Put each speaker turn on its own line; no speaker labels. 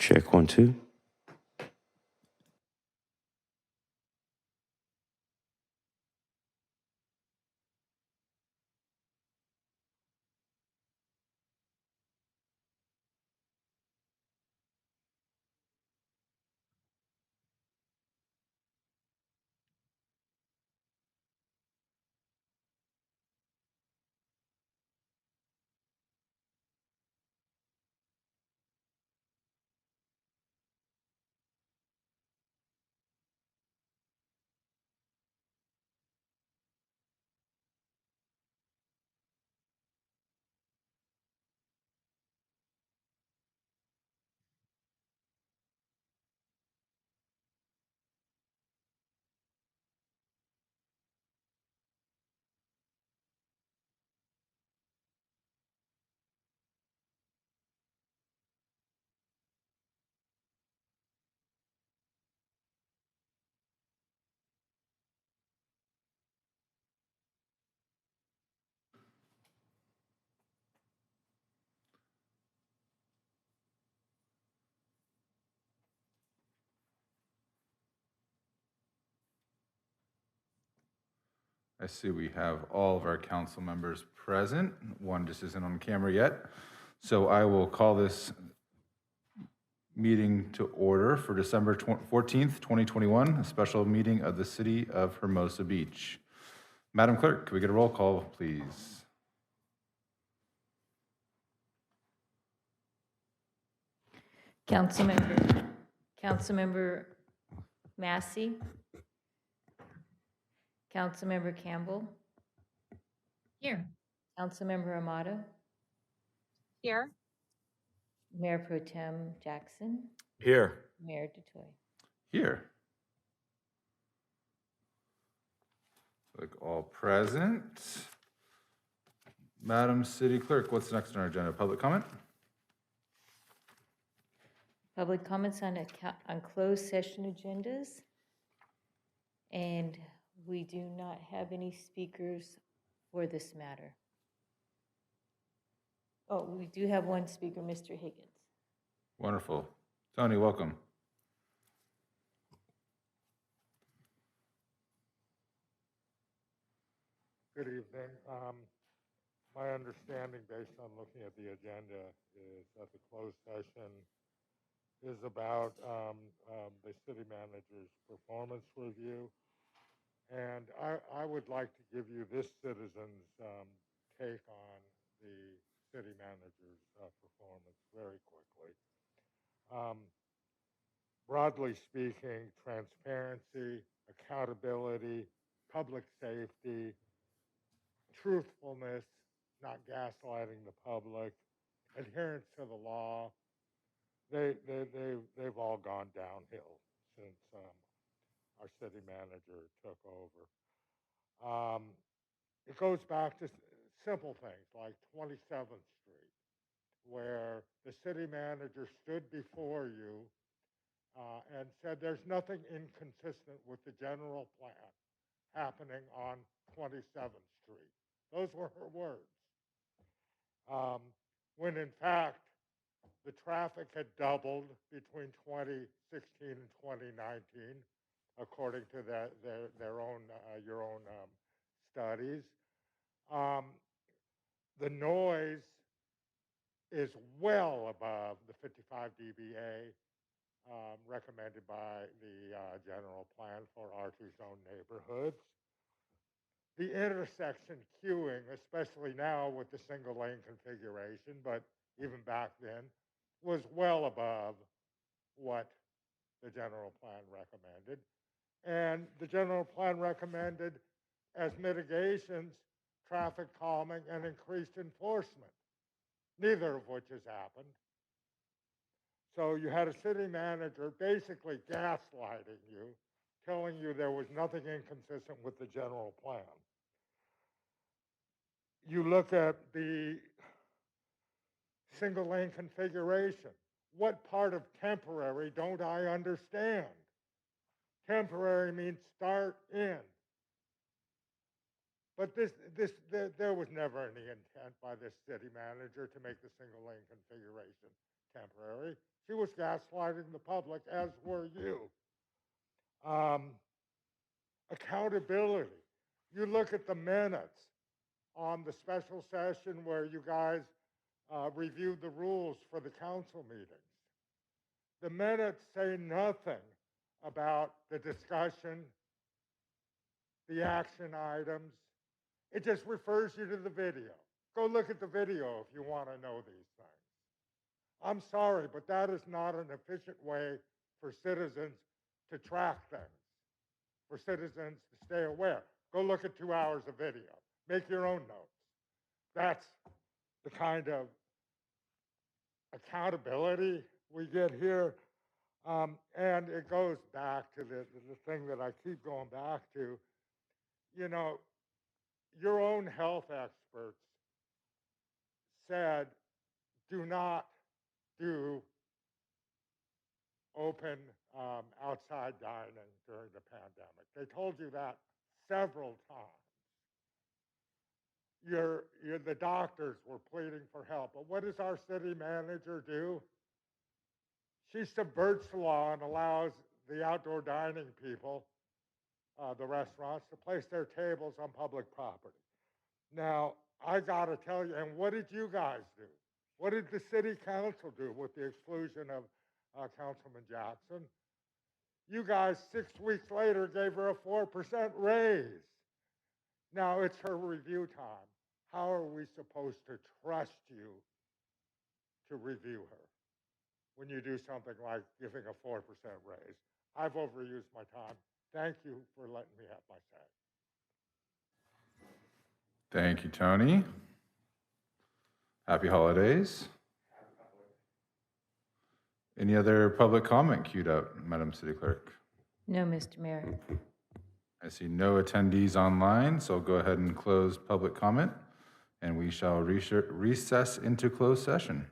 Check 1 2.
I see we have all of our council members present. One just isn't on camera yet. So I will call this meeting to order for December 14th, 2021, a special meeting of the City of Hermosa Beach. Madam Clerk, can we get a roll call, please?
Councilmember Massey, Councilmember Campbell,
Here.
Councilmember Amato,
Here.
Mayor Pro Tem Jackson,
Here.
Mayor DeToy.
Here. Like all present. Madam City Clerk, what's next on our agenda? Public comment?
Public comments on closed session agendas. And we do not have any speakers for this matter. Oh, we do have one speaker, Mr. Higgins.
Wonderful. Tony, welcome.
Good evening. My understanding, based on looking at the agenda, is that the closed session is about the city manager's performance review. And I would like to give you this citizen's take on the city manager's performance very quickly. Broadly speaking, transparency, accountability, public safety, truthfulness, not gaslighting the public, adherence to the law, they've all gone downhill since our city manager took over. It goes back to simple things like 27th Street, where the city manager stood before you and said there's nothing inconsistent with the general plan happening on 27th Street. Those were her words. When in fact, the traffic had doubled between 2016 and 2019, according to their own, your own studies. The noise is well above the 55 dBA recommended by the general plan for R2 zone neighborhoods. The intersection queuing, especially now with the single lane configuration, but even back then, was well above what the general plan recommended. And the general plan recommended as mitigations traffic calming and increased enforcement, neither of which has happened. So you had a city manager basically gaslighting you, telling you there was nothing inconsistent with the general plan. You look at the single lane configuration. What part of temporary don't I understand? Temporary means start in. But there was never any intent by this city manager to make the single lane configuration temporary. She was gaslighting the public, as were you. Accountability. You look at the minutes on the special session where you guys reviewed the rules for the council meetings. The minutes say nothing about the discussion, the action items. It just refers you to the video. Go look at the video if you want to know these things. I'm sorry, but that is not an efficient way for citizens to track things, for citizens to stay aware. Go look at 2 hours of video. Make your own notes. That's the kind of accountability we get here. And it goes back to the thing that I keep going back to. You know, your own health experts said, do not do open outside dining during the pandemic. They told you that several times. The doctors were pleading for help. But what does our city manager do? She subverts the law and allows the outdoor dining people, the restaurants, to place their tables on public property. Now, I got to tell you, and what did you guys do? What did the city council do with the exclusion of Councilman Jackson? You guys, 6 weeks later, gave her a 4% raise. Now it's her review time. How are we supposed to trust you to review her when you do something like giving a 4% raise? I've overused my time. Thank you for letting me have my say.
Thank you, Tony. Happy holidays. Any other public comment queued up, Madam City Clerk?
No, Mr. Mayor.
I see no attendees online, so I'll go ahead and close public comment, and we shall recess into closed session.